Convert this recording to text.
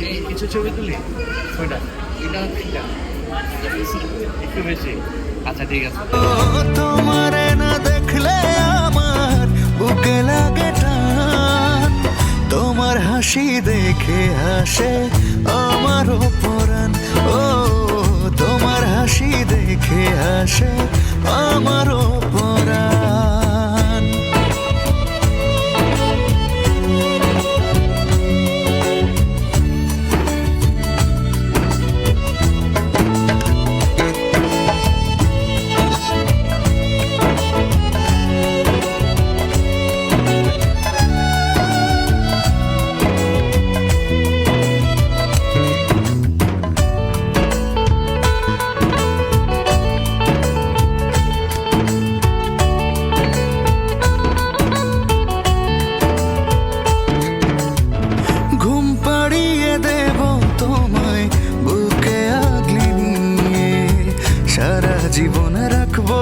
এই কিছু ছবি তুলি ওইটা এটা এটা একটু বেশি আচ্ছা ঠিক আছে তোমারে না দেখলে আমার বুকে লাগে টান তোমার হাসি দেখে হাসে আমারও পরাণ ও তোমার হাসি দেখে হাসে আমারও পরাণ জীবন রাখবো